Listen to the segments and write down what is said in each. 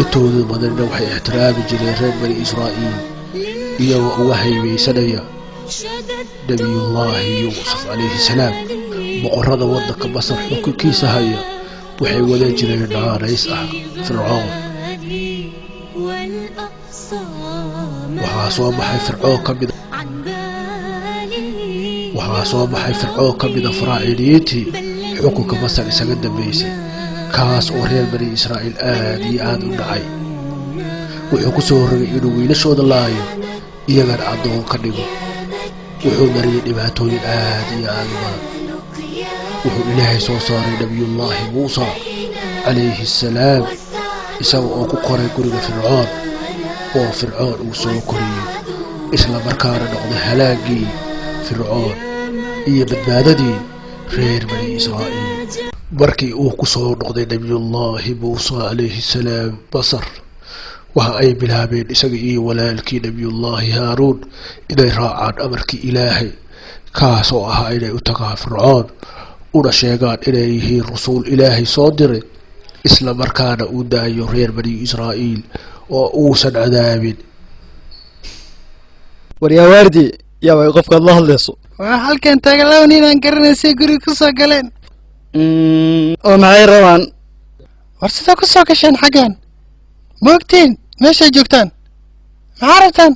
intooda badanna waxay ixtiraami jireen reer bani israa'iil iyagoo uga haybeysanaya nabiyullaahi yuusuf calayhi salaam. boqorrada waddanka masar xukunkiisa haya waxay wadan jireen naanays ah fircoon. waxaa soo baxay fircoon ka mida faraaciniyiintii xukunka masar isaga dambaysay, kaas oo reer bani israa'iil aad iyo aad u dhacay. wuxuu ku soo rogay inuu wiilashooda laayo iyagana addoon ka dhigo. wuxuu mariyay dhibaatooyin aad iyo aad u badan. wuxuu ilaahay soo saaray nabiyullaahi muusa calayhi assalaam isaga oo ku koray guriga fircoon, oo fircoon uu soo koriyey, isla markaana noqday halaagii fircoon iyo badbaadadii reer bani israa'iil. markii uu ku soo noqday nabiyullaahi muusa calayhi salaam masar, waxa ay bilaabeen isaga iyo walaalkii nabiyullaahi haaruun inay raacaan amarkii ilaahay, kaas oo ahaa inay u tagaan fircoon una sheegaan inay yihiin rasuul ilaahay soo diray, isla markaana uu daayo reer bani israa'iil oo uusan cadaabin. waryawaardi yaa way qofkaad la hadlayso. waa halkan taagalawn inaan garanaysay guriga ku soo galeen. oo maxay rabaan? war sida ku soo gasheen xaggan ma ogtiin meeshay joogtaan? maxaa rabtaan?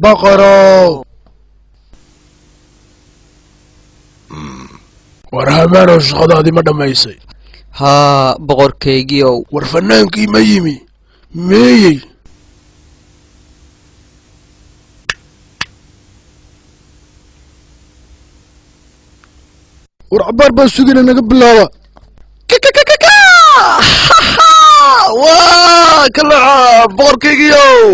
boqorow. war habaanow shaqadaadii ma dhammaysay? haa boqorkaygiiow. war fanaankii ma yimi meeyey? war cabaar baan sugina naga bilaaba. waa kalaca boqorkaygiiow.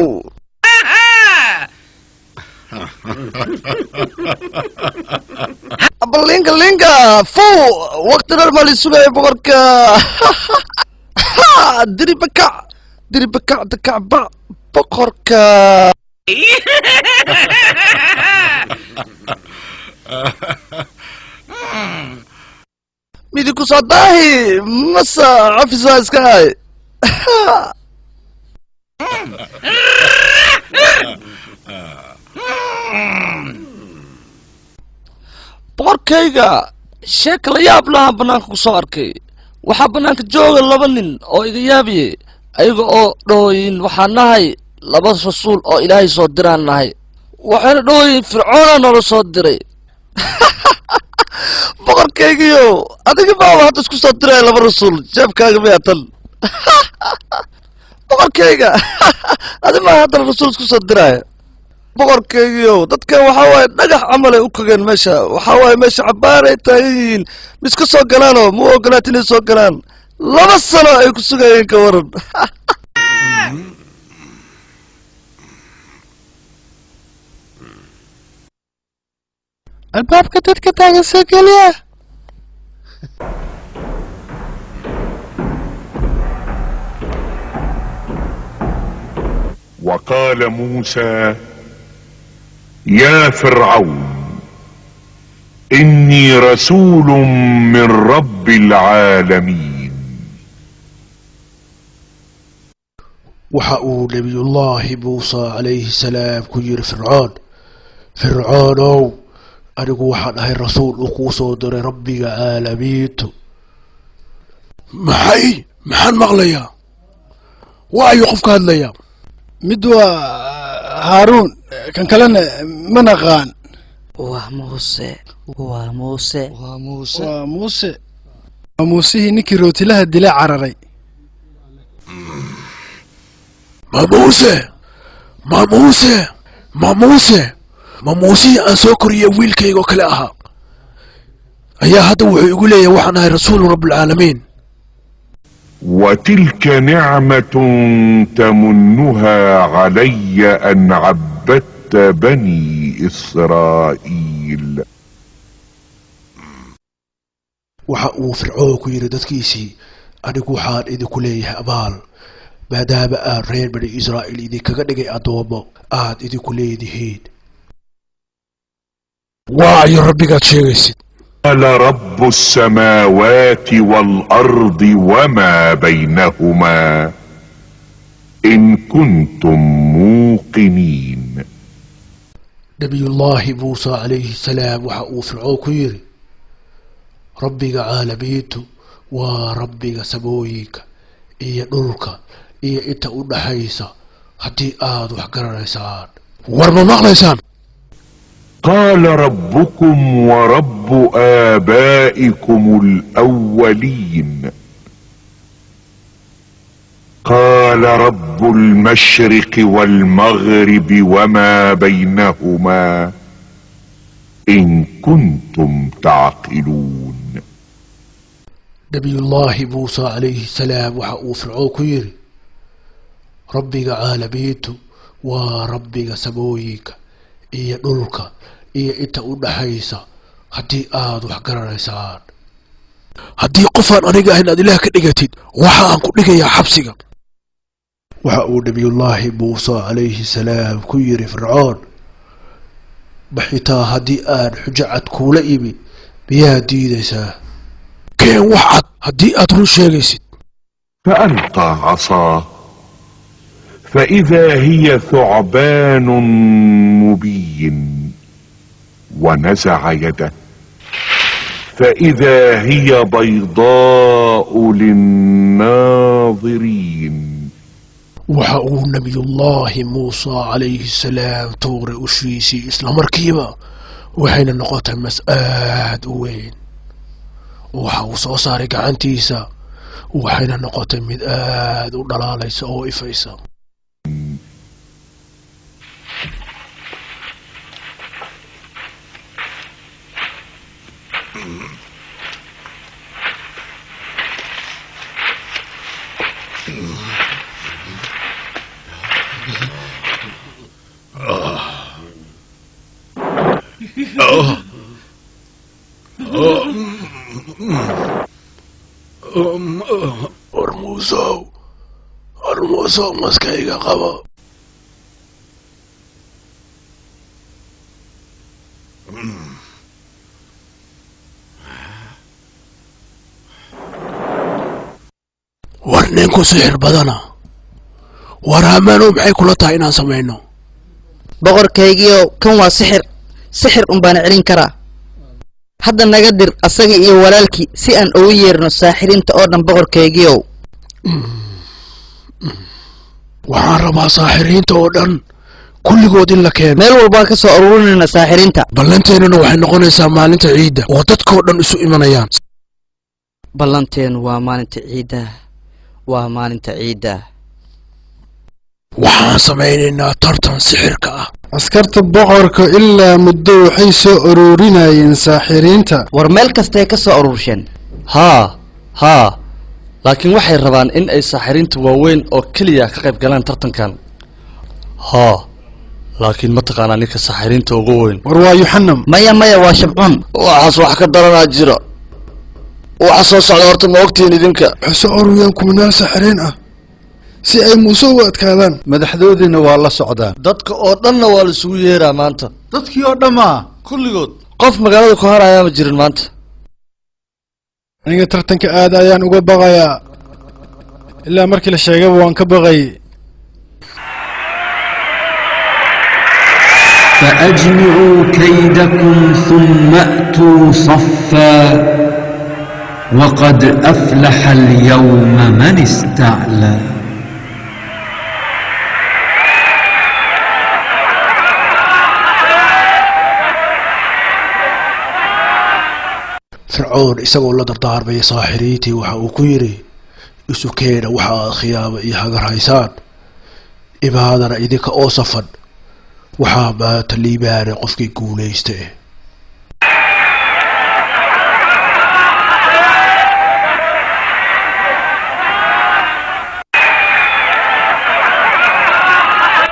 linka fu waqti dheer maa la sugaya boqorka. diribakac dakacba boqorka. midi ku soo daahi masa cafisa iska hay. boqorkayga sheeka la yaab lahaan bannaanka ku soo arkay. waxaa bannaanka jooga 2 nin oo iga yaabiye ayaga oo dhahooyin waxaan nahay 2 rasuul oo ilaahay soo diraan nahay. waxayna dhahooyin fircoona noola soo diray. boqorkaygiyo adiga baaba hadda isku soo diraya 2 rasuul jeebkaaga miyaa tan? boqorkayga adi maa haddana rasuul isku soo diraya. boqorkaygiyo dadkan waxaa waaye dhagax camalay u kageen meesha. waxaa waaye meesha cabaaray taagan yihiin ma iska soo galaanoo ma ogolaat inay soo galaan. 2 sano ay ku sugayeen ka waran. albaabka dadka taagan soo geliya. وقال موسى يا فرعون إني رسول من رب العالمين. وحقوا نبي الله موسى عليه السلام كير فرعون anigu waxaan ahay rasuul uu kuu soo diray rabbiga caalamiintu. maxaan maqlayaa? waayo qofka hadlaya? mid waa haaruun kan kalena ma naqaan. waa muusihii ninkii rootilaha dila cararay. ma muusihii aan soo koriyay wiilkayga oo kale ahaa ayaa hadda wuxuu igu leeyahay waxaan ahay rasuulu rabbilcaalamiin. وتلك نعمة تمنها علي أن عبدت بني إسرائيل. waxa uu fircoon ku yidhi dadkiisii anigu waxaan idinku leeyahay abaal maadaama aan reer bani israa'iil idinkaga dhigay addoommo aad idinku leedihiin. وعي ربك تشيغيسيد قال رب السماوات والأرض وما بينهما إن كنتم موقنين. نبي الله موسى عليه السلام وحقو فرعون كيري ربك عالميته وربك سمويك إيا نلك إيا إنت أنحيسا هدي آدو حقر ريسان ورما مغليسان. قال ربكم ورب آبائكم الأولين قال رب المشرق والمغرب وما بينهما إن كنتم تعقلون. نبي الله موسى عليه السلام وحقو فرعون كيري ربك عالميته وربك سمويك إيا نلك إيا إنت أنحيسا هدي آدو حقر ريسان هدي قفان أنيقا هنا إله كنيقتين وحا أنكو نيقا حبسيقا. وحقو نبي الله موسى عليه السلام كيري فرعون بحيتا هدي آن حجعت كولا إيمي بيا ديديسا كين وحد هدي أدرو شيغيسيد. فألقى عصاه فإذا هي ثعبان مبين ونزع يده فإذا هي بيضاء للناظرين. وحقو نبي الله موسى عليه السلام توري أشيسي إسلام مركيبا وحين النقطة مسآد وين وحقو صوصاري قعنتيسا وحين النقطة مدآد ودلاليسا أو إفايسا. أرموزو مسكيغا قبا ورنينكو سحر بدنا ورهمانو maxay kula tahay inaan sameeyno. boqorkaygiyo kan waa sixir baan celin karaa. hadda naga dir asaga iyo walaalkii si aan ugu yeerno saaxirinta oo dhan boqorkaygiyo. waxaan rabaa saaxiriinta oo dhan kulligood in la keeno meel walba ka soo ururinayna saaxirinta. ballanteennuna waxay noqonaysaa maalinta ciidda oo dadkoo dhan isu imanayaan. ballanteenu waa maalinta ciidda waxaan samaynaynaa tartan sixirka ah. askarta boqorka ilaa muddo waxay soo ururinayeen saaxiriinta. war meel kastay ka soo urursheen. haa laakiin waxay rabaan in ay saaxiriinta waaweyn oo keliya ka qayb galaan tartankan. laakiin ma taqaanaa ninka saaxiriinta ugu weyn? war waa yuxanam. maya waa shabcun. waxaas wax ka daranaa jira. waxa soo socda horta ma ogtihiin idinka? waxay soo ururiyeen kumanaan saaxiriin ah si ay muuse u adkaadaan. madaxdoodiina waa la socdaan. dadka oo dhanna waa la isugu yeeraa maanta. dadkii oo dhammaa kulligood qof magaalada ku harayaa ma jirin maanta. aniga tartanka aad ayaan uga baqayaa ilaa markii la sheegaba waan ka baqay. فأجمعوا كيدكم ثم أتوا صفا وقد أفلح اليوم من استعلى. fircoon isagoo la dardaarmay saaxiriintii waxa uu ku yidhi isu keena waxa aad khiyaamo iyo hagar haysaan imaadana idinka oo safan waxaa maanta liibaanay qofkii guulaysta eh.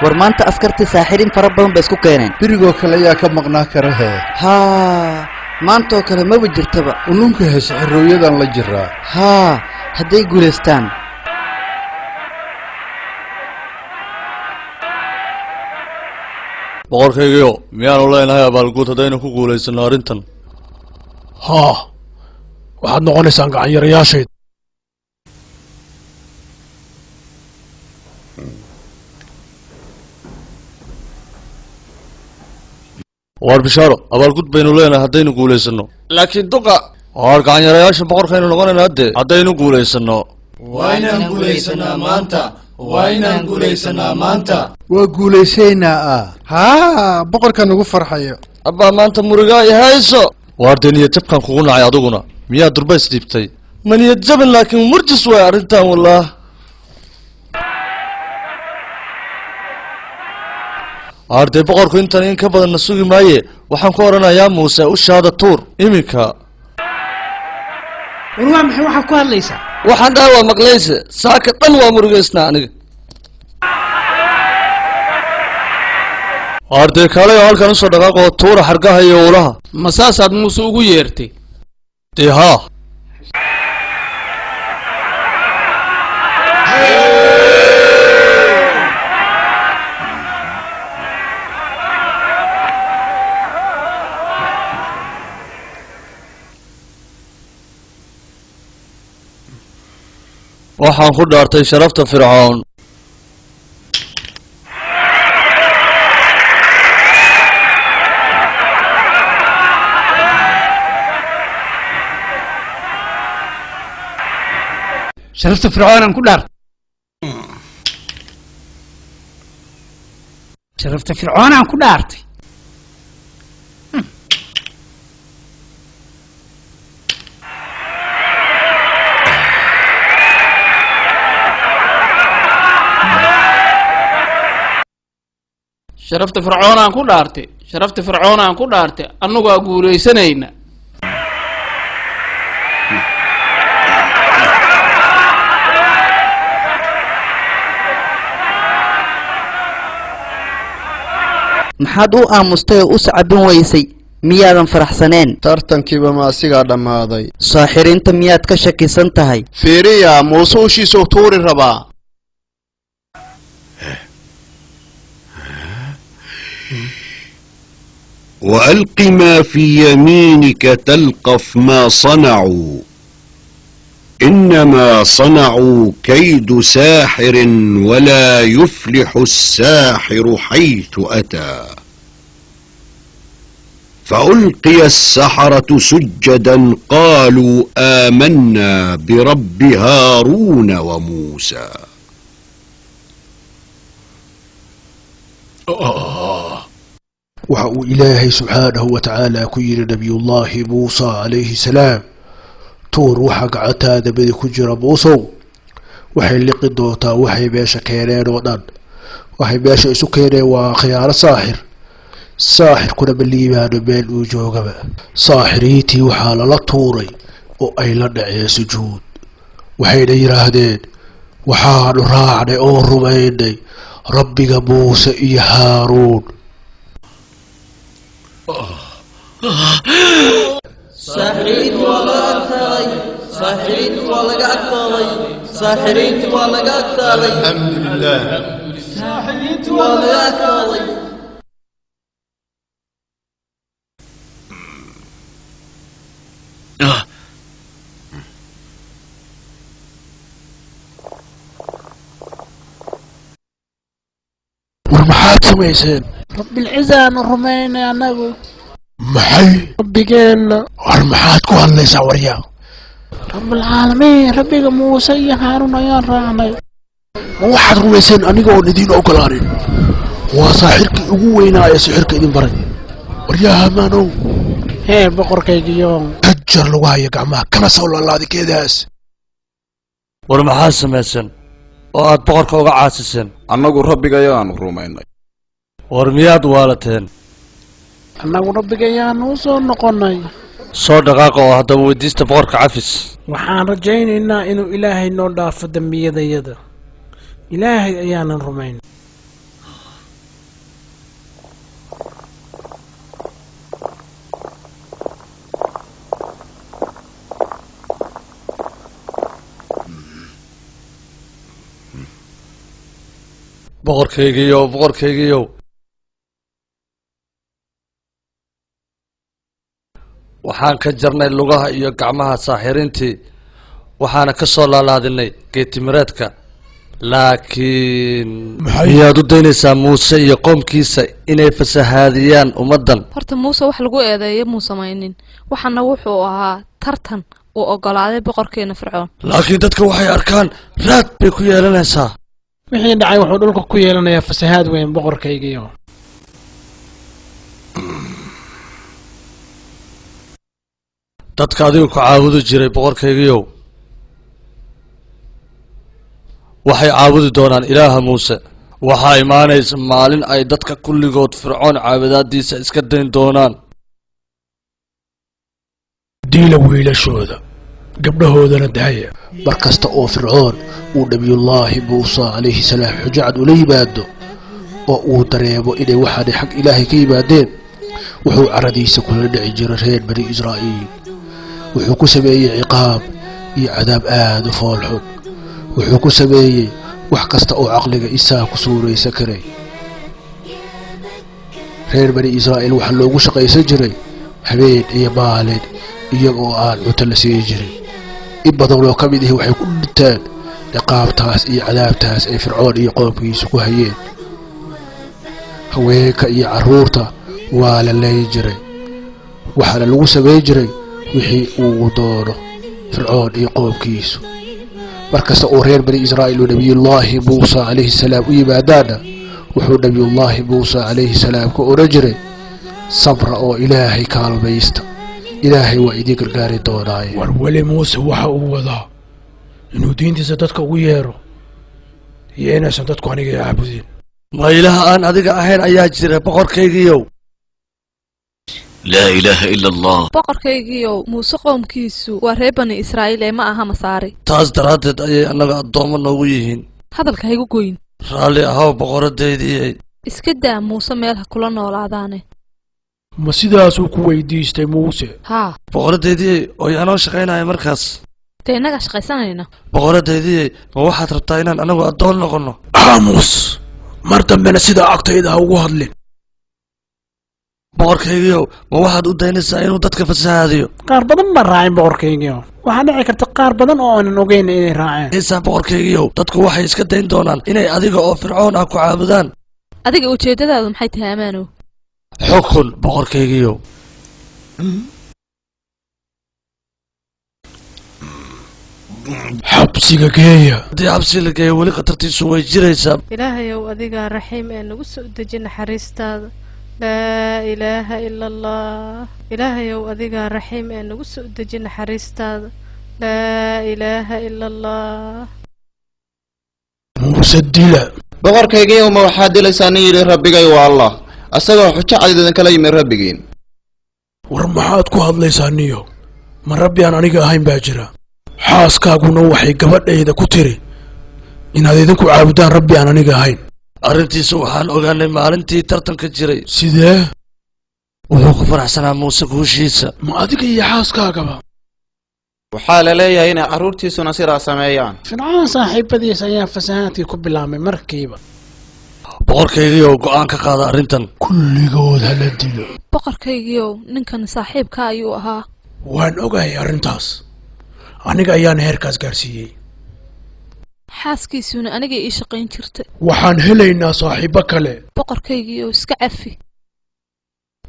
war maanta askartii saaxiriin fara badan bay isku keeneen. birigoo kale ayaa ka maqnaa kara hee. maantoo kale maba jirtaba. ulunka hees xirooyadan la jiraa. hadday guulaystaan. boqorkaygiyo miyaanu leenahay abaalguud haddaynu ku guulaysano arrintan haa waxaad noqonaysaan gacanyarayaashayd waar bishaaro abaalgud baynu leenahay haddaynu guulaysano laakiin duqa waar gacanyarayaasha boqorkaynu noqonaynaa haddee haddaynu guulaysano waynaan guulaysanaa maanta waynaan guulaysanaa maanta waa guulaysaynaa haa boqorkan ugu farxayo abbaa maanta murigaa i hayso waar dee niyad jabkan kugu nacay adiguna miyaa durbays dhiibtay ma niyad jabin laakiin murjis waay arrintan wallaah waar dee boqorku intan in ka badanna sugi maaye waxaan ku odhanayaa muuse ushaada tuur iminka war waa maxay waxaad ku hadlaysaa waxaan dhahay waa maqlayse saaka dhan waa murugaysnaa aniga waar dee kaalay oo halkan usoo dhaqaaqoo tuura xargaha iyo uulaha ma saasaad muuse ugu yeertay dee haa waxaan ku dhaartay sharafta fircoon sharafta fircoonaan ku dhaartay sharafta fircoonaan ku dhaartay sharafta fircoonaan ku dhaartay sharafta fircoonaan ku dhaartay annagaa guulaysanayna maxaad u aamustay oo u sacabin weysay miyaadan faraxsaneen tartankiiba ma asigaa dhammaaday saaxiriinta miyaad ka shakisan tahay fiiriya muuse ushiisuu tuuri rabaa وألق ما في يمينك تلقف ما صنعوا إنما صنعوا كيد ساحر ولا يفلح الساحر حيث أتى فألقي السحرة سجدا قالوا آمنا برب هارون وموسى waxa uu ilaahay subxaanahu wa tacaala ku yidhi nabiyullaahi muuse calayhi salaam tuur waxa gacantaada badi ku jira muusow waxay liqi doontaa waxay meesha keeneen oo dhan waxay meesha isu keeneen waa khiyaano saaxirkuna ma liibaano meel uu joogaba saaxiriintii waxaa lala tuuray oo ay la dhaceen sujuud waxayna yidhaahdeen waxaanu raacnay oo rumaynay rabbiga muuse iyo haaruun saaxiriintu waa laga adkaaday saaxiriintu waa laga adkaaday saaxiriintu waa laga adkaaday alxamdulilah saaxiriintu waa laga adkaaday war maxaad samayseen rabbilcizaanu rumaynay annagu maxay rabbigeenna war maxaad ku hadlaysaa waryaa rabbilcaalamiin rabbiga muuse iyo haaruun ayaan raacnay ma waxaad rumayseen aniga oon idiin ogolaanin waa saaxirkii ugu weynaa ee sixirka idin baray waryaa hamaanow heer boqorkaygiyo hajar lagu haya gacmaha kana soo laalaadikeedaas war maxaad samayseen oo aad boqorka uga caasiseen annagu rabbigayaanu rumaynay war miyaad waalateen annagu rabbigayaanu u soo noqonnay soo dhaqaaqa oo haddaba weydiista boqorka cafis waxaan rajaynaynaa inuu ilaahay noo dhaafo dembiyadayada ilaahay ayaanan rumayn boqorkaygiiyow waxaan ka jarnay lugaha iyo gacmaha saaxiriintii waxaana ka soo laalaadinay geetimireedka laakiin miyaad u daynaysaa muuse iyo qoomkiisa inay fasahaadiyaan ummaddan horta muuse wax lagu eedeeyo muu samaynin waxaana wuxuu ahaa tartan uu ogolaaday boqorkeena fircoon laakiin dadka waxay arkaan raad bay ku yeelanaysaa wixii dhacay wuxuu dhulka ku yeelanayaa fasahaad weyn boqorkaygiyo dadka adigu ku caabudi jiray boqorkaygiyow waxay caabudi doonaan ilaaha muuse waxaa imaanaysa maalin ay dadka kulligood fircoon caabudaadiisa iska dayn doonaan diila wiilashooda gabdhahoodana daaya mar kasta oo fircoon uu nabiyullaahi muuse calayhi salaam xujo cad ula yimaado oo uu dareemo inay waxaanay xag ilaahay ka yimaadeen wuxuu caradiisa kula dhici jiray reer bani israa'iil wuxuu ku sameeyey ciqaab iyo cadaab aad u foolxun wuxuu ku sameeyey wax kasta oo caqliga isaa ku suuraysan karay reer bani israa'iil waxaa loogu shaqaysan jiray habeen iyo maalin iyagoo aan cunto la siin jirin in badan oo ka mid ihi waxay ku dhinteen ciqaabtaas iyo cadaabtaas ay fircoon iyo qoomkiisa ku hayeen haweenka iyo carruurta waa la leyn jiray waxaana lagu samayn jiray wixii uu doono fircoon iyo qoomkiisu markasta oo reer bani israa'iil uu nabiyullaahi muuse calayhi salaam u yimaadaana wuxuu nabiyullaahi muuse calayhi salaam ka odhan jiray sabra oo ilaahay kaalmaysta ilaahay waa idiin gargaari doonaaye war weli muuse waxa uu wadaa inuu diintiisa dadka ugu yeero iyo inaysan dadku aniga caabudin ma ilaah aan adiga ahayn ayaa jira boqorkaygiiyow laa ilaaha ila allah boqorkaygiiyow muuse qoomkiisu waa reer bani israa'iil ee ma aha masaari taas daraaddeed ayay annaga addoommo noogu yihiin hadalka haygu goyn raalli ahow boqoradaydiiyey iska daa muuse meel ha kula noolaadaane ma sidaasuu ku weydiistay muuse haa boqoradaydiiyey oo yaanoo shaqaynaya markaas dee innagaa shaqaysanayna boqoradaydiiyey ma waxaad rabtaa inaan anagu addoon noqonno aamus mar dambena sidaa agtayda ha ugu hadlin boqorkaygiiow ma waxaad u daynaysaa inuu dadka fasahaadiyo qaar badan baan raacin boqorkaygiio waxaa dhici karta qaar badan oo aanan ogeyn inay raaceen isaa boqorkaygiiow dadku waxay iska dayn doonaan inay adiga oo fircoon ah ku caabudaan adiga ujeeddadaadu maxay tahay amaanow xukun boqorkaygiiow xabsiga geeya haddii xabsi la geeyo weli khatartiisu way jiraysaa ilaahayow adigaa raxiim ee nagu soo deji naxariistaada laa ilaaha ila allah ilaahayow adigaa raxiim ee nagu soo deji naxariistaada laa ilaaha ila allah muuse dila boqorkaygiiyow ma waxaad dilaysaa nin yidhi rabbigay waa allah asagoo xujo cad idinkala yimi rabbigiin war maxaad ku hadlaysaa niyo ma rabbi aan aniga ahayn baa jira xaaskaaguna waxay gabadhayda ku tiri inaad idinku caabudaan rabbi aan aniga ahayn arrintiisa waxaan ogaanay maalintii tartanka jiray sidee wuxuu ku faraxsanaa muuse guushiisa ma adiga iyo xaaskaagaba waxaa la leeyahay inay carruurtiisuna sidaa sameeyaan fircoon saaxiibadiis ayaa fasahaadkii ku bilaabmay markiiba boqorkaygiiow go'aan ka qaada arrintan kulligood hala dilo boqorkaygiiow ninkan saaxiibka ayuu ahaa waan ogahay arrintaas aniga ayaana heerkaas gaarsiiyey xaaskiisuna aniga ii shaqayn jirtay waxaan helaynaa saaxiibo kale boqorkaygiiow iska cafi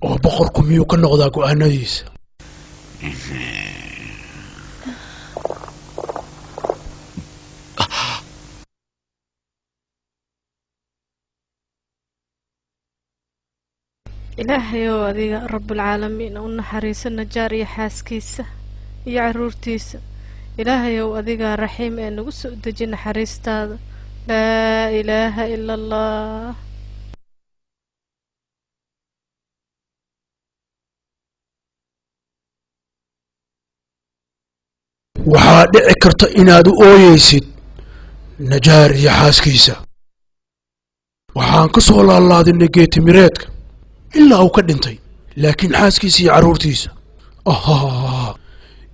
oo boqorku miyuu ka noqdaa go'aanadiisa ilaahayow adiga rabbulcaalamiin u naxariiso najaar iyo xaaskiisa iyo carruurtiisa ilaahayow adigaa raxiim ee nagu soo deji naxariistaada laa ilaaha ila allah waxaa dhici karta inaad u ooyeysid najaar iyo xaaskiisa waxaan ka soo laalaadinay geetimireedka ilaa uu ka dhintay laakiin xaaskiisa iyo carruurtiisa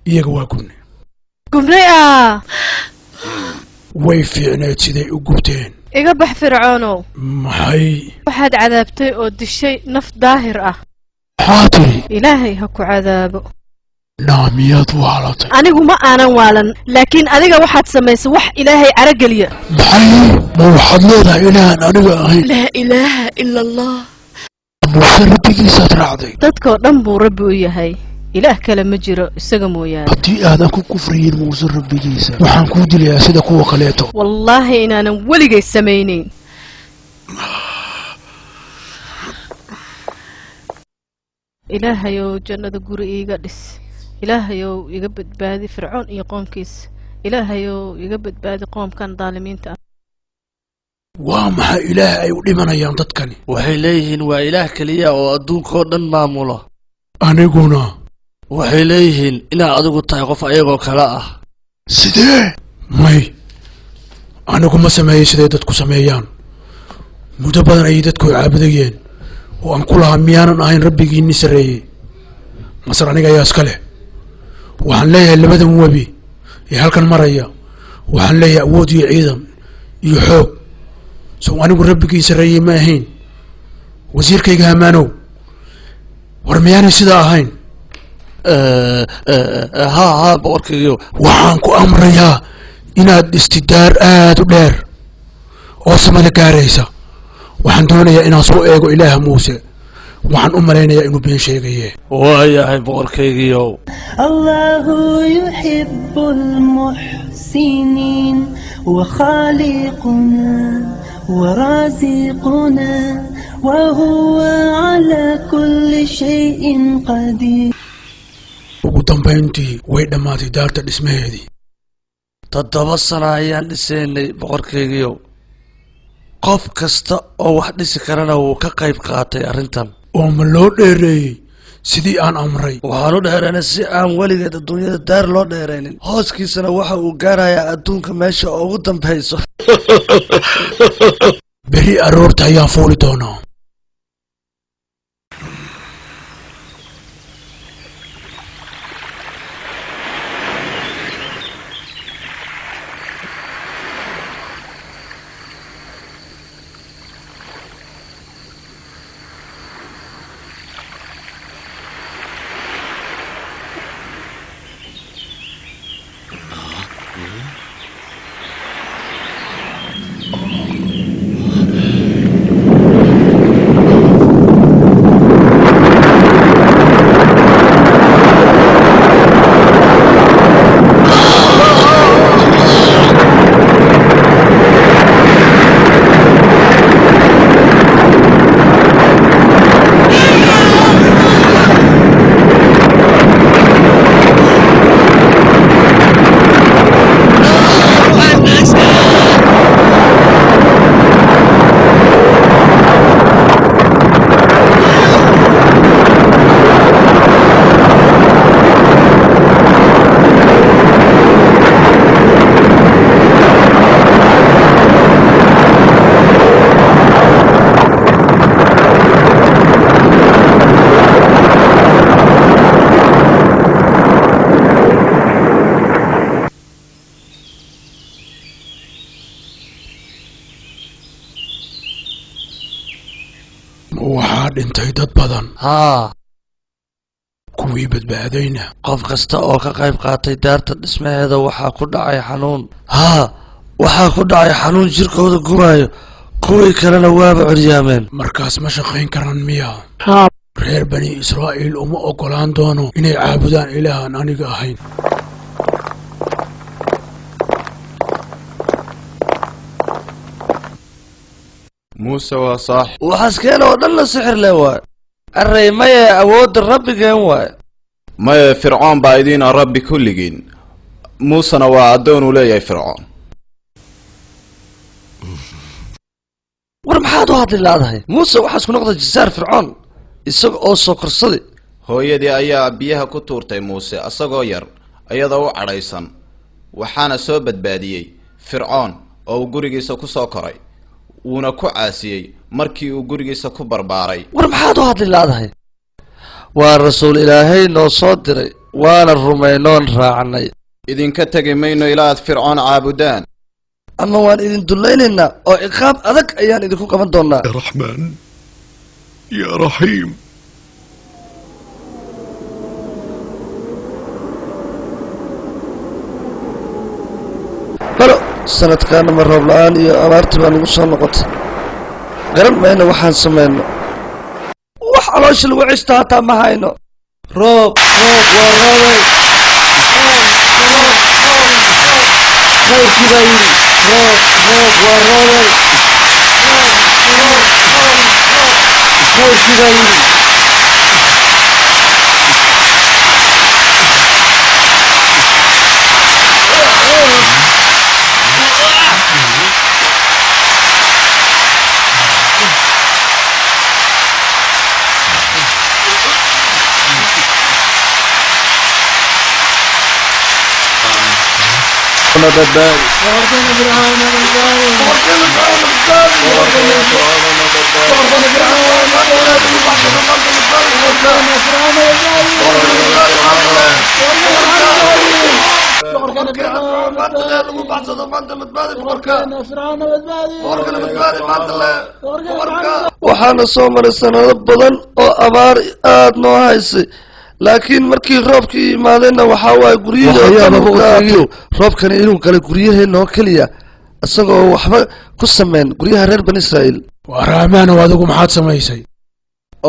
iyaga waa gubnay gubnay way fiicneed siday u gubteen iga bax fircoonow maxay waxaad cadaabtay oo dishay naf daahir ah maxaa tiri ilaahay ha ku cadaabo naamiyaad waalatay anigu ma aanan waalan laakiin adiga waxaad samaysay wax ilaahay carageliya maxay ma waxaad leedahay inaan aniga ahayn laa ilaaha ila allah muuse rabbigiisaad raacday dadkoo dhan buu rabbi u yahay ilaah kale ma jiro isaga mooyaane haddii aadan ku kufriyin muuse rabbigiisa waxaan kuu dilayaa sida kuwa kaleeto wallaahi inaanan weligay samaynayn ilaahayow jannada guri iiga dhis ilaahayow iga badbaadi fircoon iyo qoomkiisa ilaahayow iga badbaadi qoomkan daalimiinta ah waa maxay ilaah ay u dhimanayaan dadkani waxay leeyihiin waa ilaah keliya oo adduunkoo dhan maamula aniguna waxay leeyihiin inaad adigu tahay qof ayagoo kale ah sidee may anigu ma sameeyey siday dadku sameeyaan muddo badan ayay dadku caabudayeen oo aan ku lahaa miyaanan ahayn rabbigiinni sarreeyey masar aniga ayaa iska leh waxaan leeyahay labadan webi ee halkan maraya waxaan leeyahay awood iyo ciidan iyo xoog sow anigu rabbigii sarreeyey ma ahayn wasiirkayga hamaanow war miyaanay sidaa ahayn ها boqorkaygiiyo waxaan ku amrayaa inaad dhistidaar aad u dheer oo samada gaaraysa waxaan doonayaa inaan soo eego ilaaha muuse waxaan u malaynayaa inuu been sheegaye waayahay boqorkaygiiyo allahu yuxibu almuxsiniin وخالقنا ورازقنا وهو على كل شيء قدير ugu dambayntii way dhammaatay daarta dhismaheedii 7 sano ayaan dhisaynay boqorkaygiiyo qof kasta oo wax dhisi karana wuu ka qayb qaatay arrintan oo ma loo dheereeyey sidii aan amray waxaan u dheeraynay si aan weligeed adduunyada daar loo dheeraynin hooskiisana waxa uu gaarayaa adduunka meesha ugu dambayso beri aroorta ayaan fuuli doonaa waxaa dhintay dad badan haa kuwii badbaadayna qof kasta oo ka qayb qaatay daarta dhismaheeda waxaa ku dhacay xanuun haa waxaa ku dhacay xanuun jirkooda gubaayo kuwii kalena waaba curyaameen markaas ma shaqayn karaan miya reer bani israa'iil uma oggolaan doono inay caabudaan ilaahan aniga ahayn muuse waa saax waxaaskeen oo dhanna sixir leh waay array maye awoodda rabbigeen waay maye fircoon baa idiina rabbi kulligiin muusena waa addoon uu leeyahay fircoon war maxaad u hadli laadahay muuse waxaa isku noqday jisaar fircoon isaga oo soo korsaday hooyadii ayaa biyaha ku tuurtay muuse asagoo yar iyadoo u cadhaysan waxaana soo badbaadiyey fircoon oo uu gurigiisa ku soo koray wuuna ku caasiyey markii uu gurigiisa ku barbaaray war maxaad u hadli laadahay waa rasuul ilaahay noo soo diray waana rumaynoon raacnay idinka tegi mayno ilaa aad fircoon caabudaan ama waan idin dullaynaynaa oo ciqaab adag ayaan idinku qaban doonaa يا رحمن يا رحيم sanadkaana ma roob la-aan iyo abaartii baa nagu soo noqotay garan mayna waxaan samayno wax caloosha lagu cishta hataa ma hayno roob waa roobay khayrkii baa yidhi roob waa roobay khayrkii baa yidhi waxaana soo maray sanado badan oo abaar aad noo haysay laakiin markii roobkii yimaadayna waxaa waaye guryahii roobkani inuu galay guryaheenna oo keliya isagoo waxba ku sameyn guryaha reer bani israa'iil waa raamaanow adigu maxaad samaysay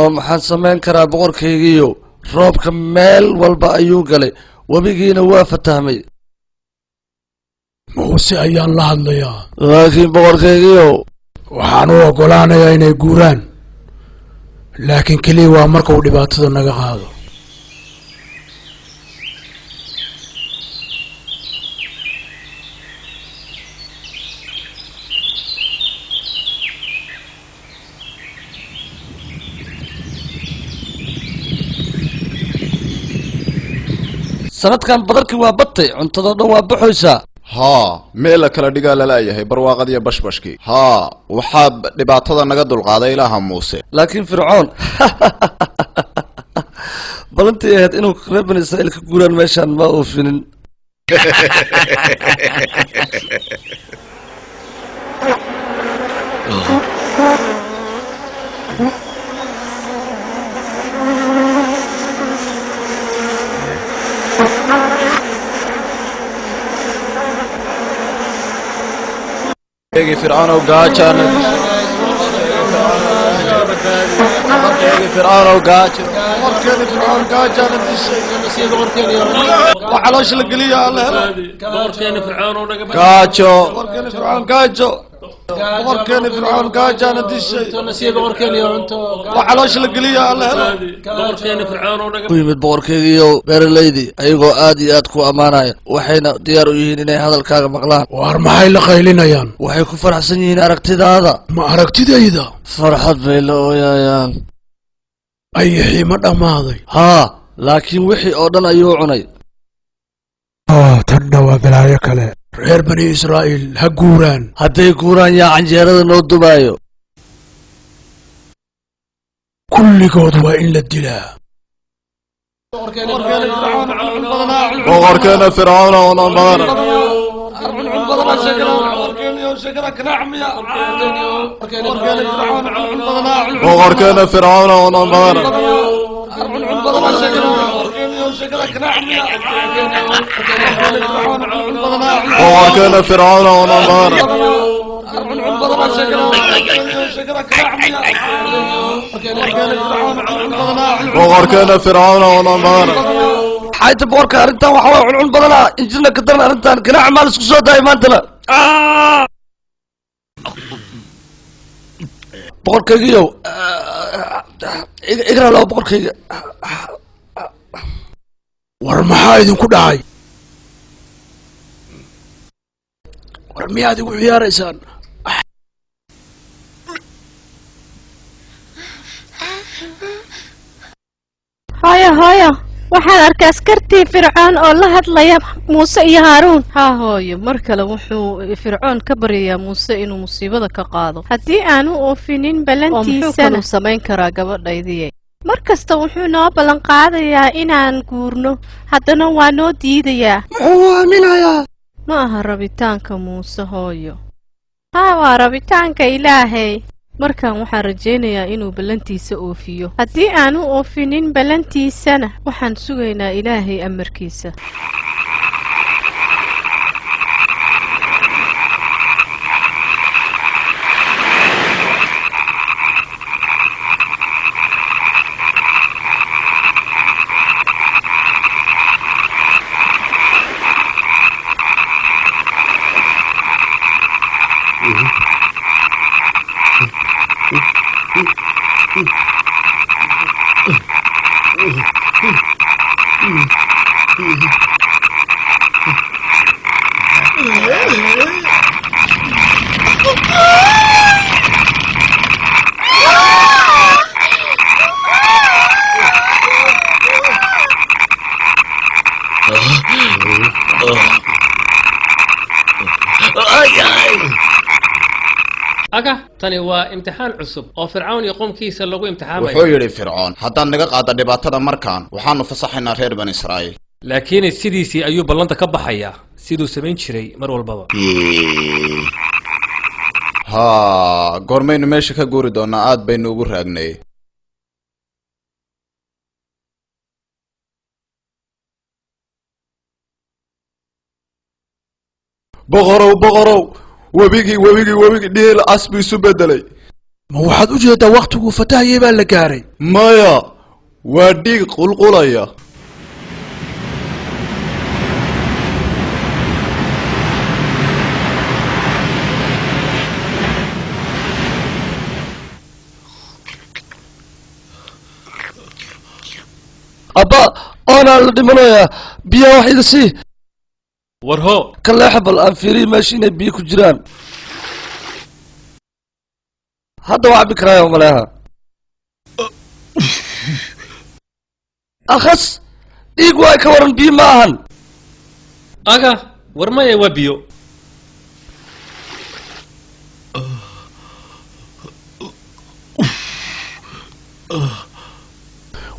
oo maxaan samayn karaa boqorkaygiiyo roobka meel walba ayuu galay webigiina waa fatahmay muuse ayaan la hadlayaa laakiin boqorkaygiiyo waxaan u oggolaanayaa inay guuraan laakiin keliya waa marka uu dhibaatada naga qaado sanadkan badarkii waa batay cuntadoo dhan waa baxaysaa haa meel la kala dhigaa laleeyahay barwaaqadiiyo bashbashkii haa waxaa dhibaatada naga dulqaaday ilaaha muuse laakiin fircoon balantii ahayd inuu reer bani israa'iil ka guuraan meeshaan ma oofinin فرعون وقاجان فرعون وقاجان وركني فرعون قاجان وعلاش القليه الله وركني فرعون قاجو وركني فرعون قاجو وركني فرعون قاجان دشي نسيب وركني انت وعلاش القليه الله وركني فرعون ku yimid boqorkaygiiyo beeralaydii ayagoo aad iyo aad ku ammaanaya waxayna diyaar u yihiin inay hadalkaaga maqlaan waar maxay la qaylinayaan waxay ku faraxsan yihiin aragtidaada ma aragtidayda farxad bay la ooyayaan ayixii ma dhammaaday haa laakiin wixii oo dhan ayuu cunay tanna waa balaayo kale reer bani israa'iil ha guuraan hadday guuraan yaa canjeerada noo dubaayo kulligood waa in la dilaa boqorkeena fircawn oo non badan boqorkeena fircawn oo non badan boqorkeena fircawn oo non badan boqorkeena fircawn oo non badan xayta boqorka arrintan waxa waa cuncun badanaa injirna ka daran arrintan ganaac maal isku soo daayay maantana boqorkaygiiyow igana laba boqorkayga war maxaa idinku dhacay war miyaad igu ciyaaraysaan hooyo waxaan arkay askartii fircoon oo la hadlaya muuse iyo haaruun haa hooyo mar kale wuxuu fircoon ka baryayaa muuse inuu musiibada ka qaado haddii aanu oofinin ballantiisana muxuu samayn karaa gabadhaydiye mar kasta wuxuu noo ballan qaadayaa inaan guurno haddana waa noo diidayaa muxuu aaminayaa ma aha rabitaanka muuse hooyo haa waa rabitaanka ilaahay markan waxaan rajaynayaa inuu ballantiisa oofiyo haddii aanu oofinin ballantiisana waxaan sugaynaa ilaahay amarkiisa aga tani waa imtixaan cusub oo fircawn iyo qomkiisa lagu imtixaamayo wuxuu yidhi fircoon haddaan naga qaada dhibaatada markaan waxaanu fasaxaynaa reer bani israa'iil laakiin sidiisii ayuu ballanta ka baxayaa siduu samayn jiray mar walbaba haa goormaynu meesha ka guuri doonaa aad baynu ugu raagnay boqorow webigii dhiil cas buu isu bedelay ma waxaad u jeedaa waktiguu fatahayay baa la gaaray maya waa dhiig qulqulaya abba oonaa la dhimanayaa biyaa wax iga sii warho ka leexa bal aan fiiriyi meesha inay biyo ku jiraan hadda waa cabbi karaayo maleeha akhas dhiig waay ka waran biyo ma ahan aga war maya waa biyo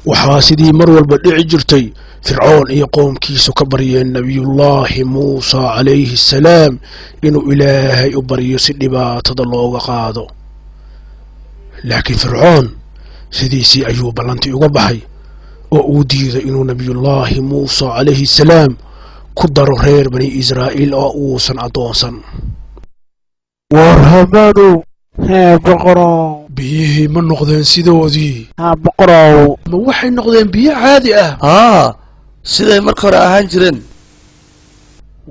waxaa sidii mar walba dhici jirtay fircoon iyo qoomkiisu ka baryeen nebiyullaahi muusa calayhi assalaam inuu ilaahay u baryo si dhibaatada looga qaado laakiin fircoon sidiisii ayuu ballantii uga baxay oo uu diiday inuu nebiyullaahi muusa calayhi assalaam ku daro reer bani israa'iil oo uusan addoonsan war hamaanow hee boqorow biyihii ma noqdeen sidoodii haa boqorow ma waxay noqdeen biyo caadi ah haa siday marka hore ahaan jireen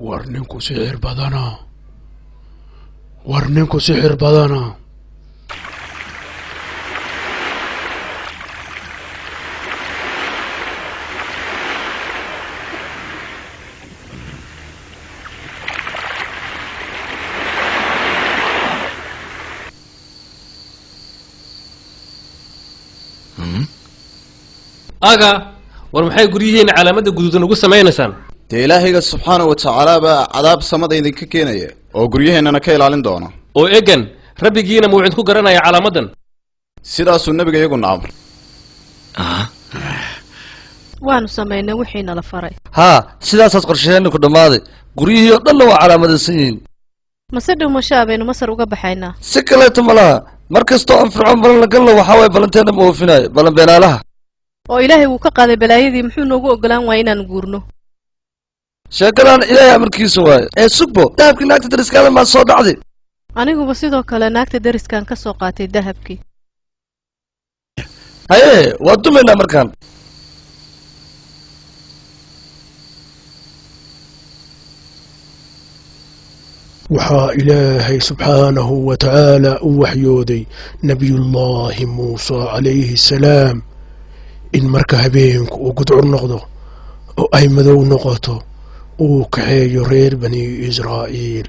war ninku sixir badana war ninku sixir badana aga war maxay guryihiina calaamadda guduudan ugu samaynaysaan dee ilaahayga subxaana wa tacaala baa cadaab samada idinka keenaya oo guryaheennana ka ilaalin doona oo egan rabbigiina muu cid ku garanaya calaamaddan sidaasuu nebiga iyaguna amray waanu samaynay wixii nala faray haa sidaasaad qorshaheenna ku dhammaaday guryihii oo dhanna waa calaamadaysan yihiin mase dhuumashaa baynu masar uga baxaynaa si kaleeto ma laha mar kastoo aan fircoon balan la galno waxaa waye ballanteenna ma oofinayo ballan beenaalaha oo ilaahay wuu ka qaaday balaayadii muxuu noogu ogolaan waaya inaan guurno sheekadan ilaahay amarkiisa waaye ee sugbo dahabkii naagta dariskaada maad soo dhacday aniguba sidoo kale naagta dariskan ka soo qaatay dahabkii haye waa dumaynaa markaan waxaa ilaahay subxaanahu wa tacaala u waxyooday nebiyullaahi muusa calayhi assalaam in marka habeenku uu gudcur noqdo oo ay madow noqoto uu kaxeeyo reer bani israa'iil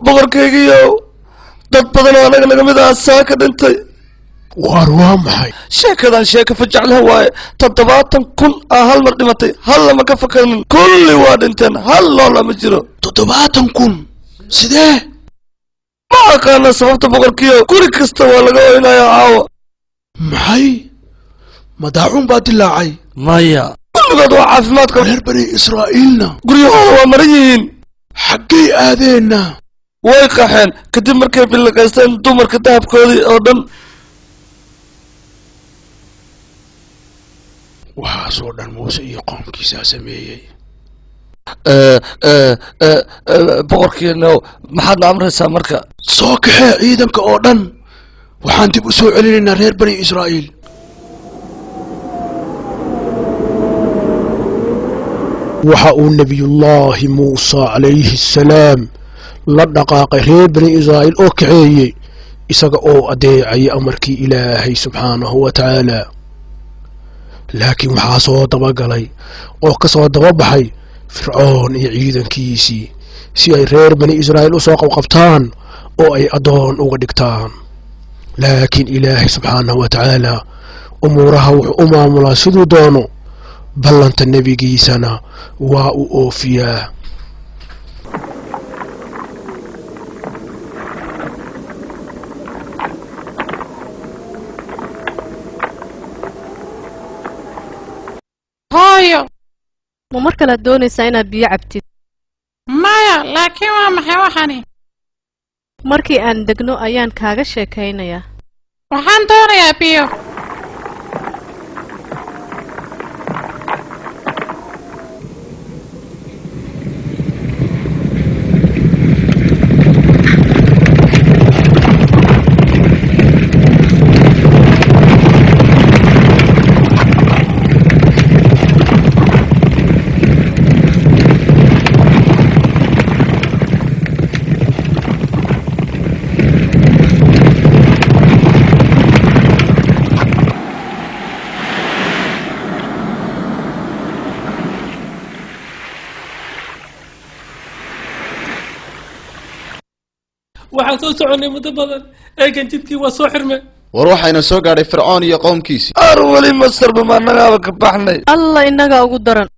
boqorkaygiyow dad badan oo anaga naga mid ah saa ka dhintay waar waa maxay sheekadan sheeka fajaclaha waaye 70,000 ah hal mar dhimatay hal lama ka fakarnin kulli waa dhinteen hal loola ma jiro 70,000 sidee ma aqaana sababta boqorkiyo guri kasta waa laga oynayaa caawa maxay madaacun baa dilaacay maya kulligood waa caafimaadka reer bani israa'iilna guryahooda waa maran yihiin xaggay aadeenna way qaxeen kadib markay bilaqaysteen dumarka dahabkoodii oo dhan waxaasoo dhan muuse iyo qoomkiisaa sameeyey boqorkiina maxaadna amraysaa marka soo kaxee ciidanka oo dhan waxaan dib u soo celinaynaa reer bani israa'iil waxa uu nebiyullaahi muusa calayhi assalaam la dhaqaaqay reer bani israa'iil oo kaxeeyey isaga oo adeecay amarkii ilaahay subxaanahu wa tacaala laakiin waxaa soo dabagalay oo ka soo dababaxay fircoon iyo ciidankiisii si ay reer bani israa'iil u soo qabqabtaan oo ay addoon uga dhigtaan laakiin ilaahay subxaanahu wa tacaala umuuraha wuxuu u maamulaa siduu doono ballanta nebigiisana waa uu oofiyaa hooyo ma mar kale doonaysaa inaad biyo cabtid maya laakiin waa maxay waxani markii aan degno ayaan kaaga sheekaynayaa waxaan doonayaa biyo waxaan soo soconay muddo badan eegan jidkii waa soo xirmay war waxayna soo gaadhay fircoon iyo qowmkiisii ar weli masarba ma annagaaba ka baxnay alla innagaa ugu daran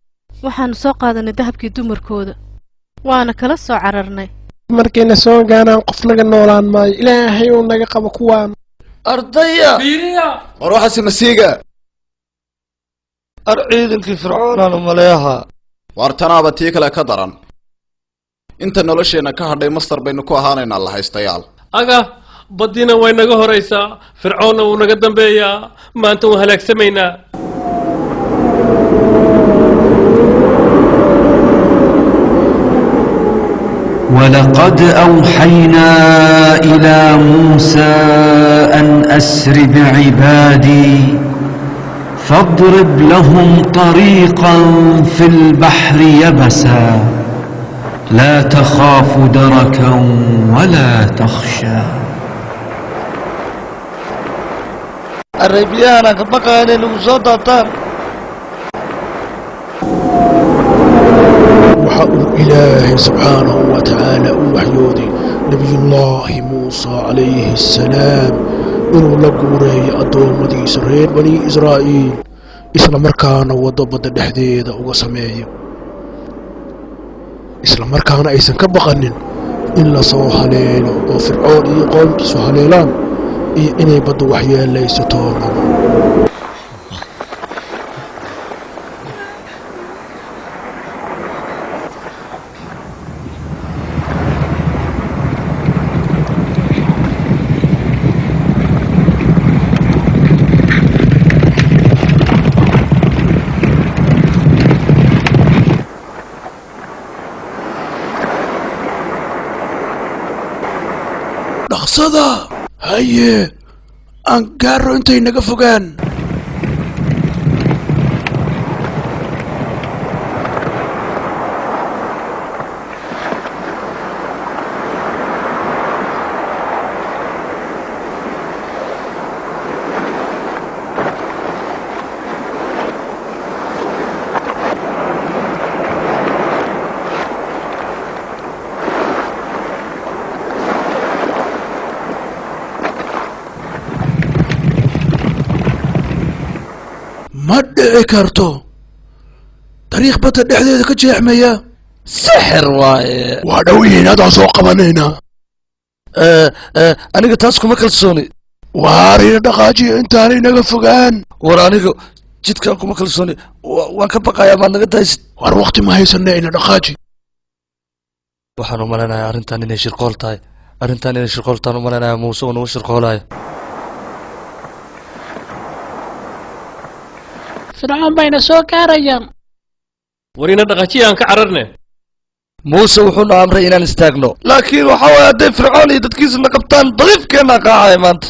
waxaanu soo qaadanay dahabkii dumarkooda waana kala soo cararnay markayna soo gaanaan qof naga noolaan maayo ilaahay uu naga qabo kuwaan ardaya fiiriya war waxaasi masiiga ar ciidankii fircoonaan umaleeha waar tanaaba tii kale ka daran inta nolosheenna ka hadhay mastar baynu ku ahaanaynaa la haystayaal aga badina way naga horaysaa fircoonna wuu naga dambeeyaa maanta waan halaagsamaynaa ولقد أوحينا إلى موسى أن أسر بعبادي فاضرب لهم طريقا في البحر يبسا لا تخاف دركا ولا تخشى الربيانا كبقى للوصول دابتان وحق إله سبحانه وتعالى وحيودي نبي الله موسى عليه السلام إنه لقوري أدوم دي سرين بني إسرائيل إسلام مركانا ودبت الحديد وقسميه isla markaana aysan ka baqanin in la soo haleelo oo fircoon iyo qoomkiisu haleelaan iyo inay baddu waxyeelaysato dhaqsada haye aan gaaro intay naga fogaan ma dhici karto dariiq badda dhexdeeda ka jeexmaya sixir waaye waa dhow yihiin haddaan soo qabanaynaa aniga taas kuma kalsooni waarina dhaqaajiyo intaanay naga fogaan war aniga jidkaan kuma kalsooni waan ka baqayaa maad naga daysid war wakti ma haysana ina dhaqaaji waxaan u malaynayaa arrintan inay shirqool tahay arrintan inay shirqool tahan u malaynayaa muuse uu nagu shirqoolaayo fircoon bayna soo gaarayaan warina dhaqaajiya aan ka cararne muuse wuxuuna amray inaan istaagno laakiin waxa waye hadday fircoon iyo dadkiisana qabtaan dadiifkeenna qaacaya maanta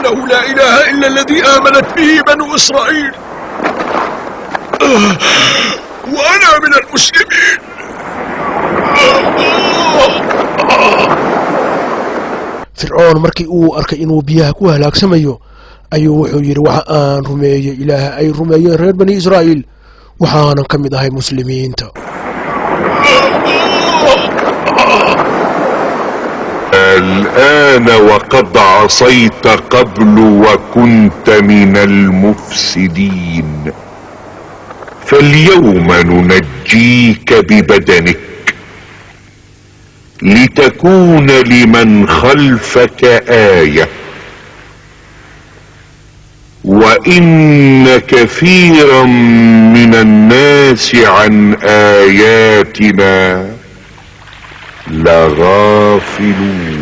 أنه لا إله إلا الذي آمنت به بنو إسرائيل، وأنا من المسلمين. fircoon markii uu arkay inuu biyaha ku halaagsamayo ayuu wuxuu yidhi waxa aan rumeeyey ilaaha ay rumeeyeen reer bani israa'iil waxaanan ka mid ahay muslimiinta. الآن وقد عصيت قبل وكنت من المفسدين، فاليوم ننجيك ببدنك لتكون لمن خلفك آية، وإن كثيرا من الناس عن آياتنا لغافلون.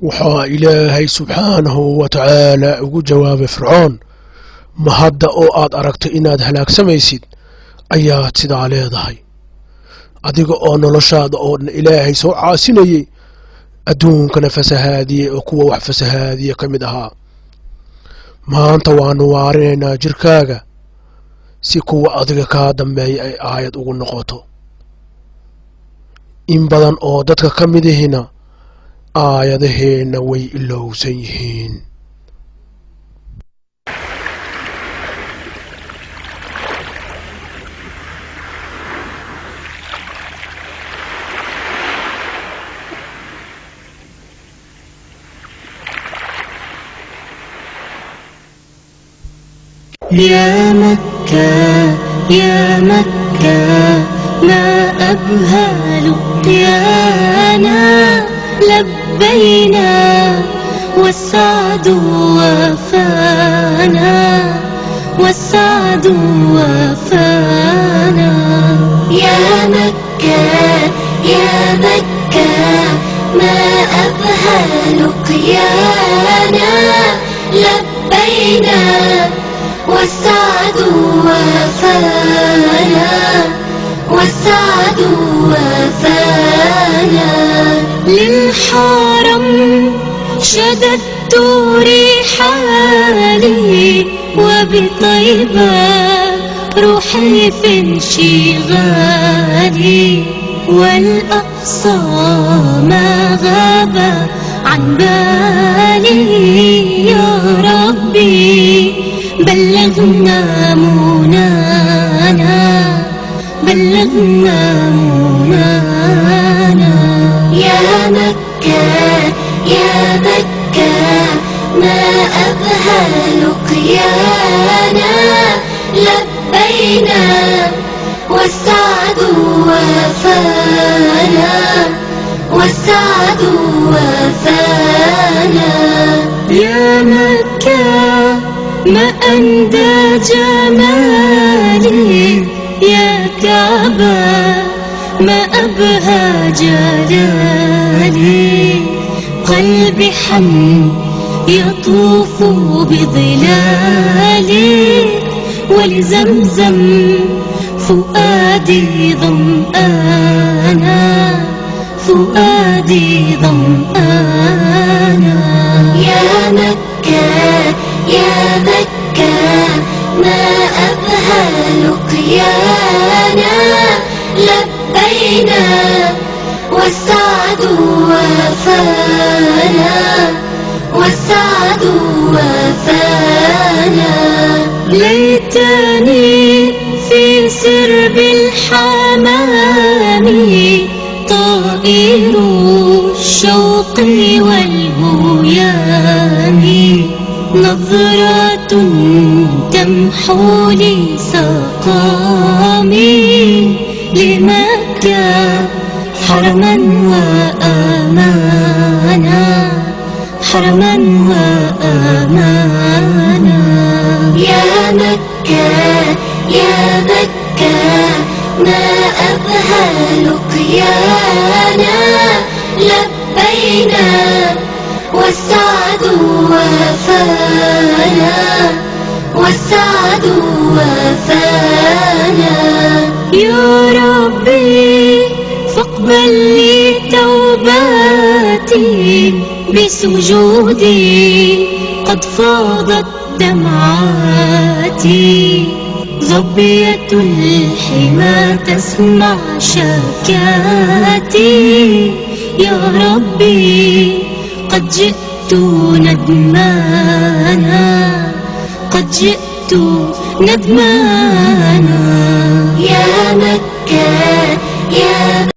waxaa ilaahay subxaanahu wa tacaala ugu jawaabay fircoon ma hadda oo aad aragto inaad halaagsamaysid ayaad sidaa leedahay adiga oo noloshaada oo dhan ilaahay soo caasinayay adduunkana fasahaadiyey oo kuwa wax fasahaadiya ka mid ahaa. maanta waanu waarinaynaa jirkaaga si kuwa adiga kaa dambeeya ay aayad ugu noqoto. in badan oo dadka ka midihina aayadaheenna way ilowsan yihiin. يا مكة يا مكة ما أبهى لقيانا، لبينا والسعد وفانا والسعد وفانا. يا مكة يا مكة ما أبهى لقيانا، لبينا والسعد وفانا والسعد وفانا. للحرم شددت رحالي وبطيبة روحي في انشغالي، والأقصى ما غاب عن بالي. يا ربي بلغنا منانا بلغنا منانا. يا مكة يا مكة ما أبهى لقيانا، لبينا والسعد وفانا والسعد وفانا. يا مكة ما أندى جمالي، يا كعبة ما أبهى جلالي. قلبي حن يطوف بظلالي، ولزمزم فؤادي ظمآنا فؤادي ظمآنا. يا مكة يا مكة ما أبهى لقيانا، لبينا والسعد وفانا والسعد وفانا. ليتني في سرب الحمام طائر الشوق والبيان، نظرة تمحو لي سقامي لمكة حرما وأمانا حرما وأمانا. يا مكة يا مكة ما أبهى لقيانا، لبينا علينا والسعد وفانا والسعد وفانا يا ربي فاقبل لي توباتي بسجودي قد فاضت دمعاتي ظبية الحمى تسمع شكاتي يا ربي قد جئت ندمانا قد جئت ندمانا يا مكة يا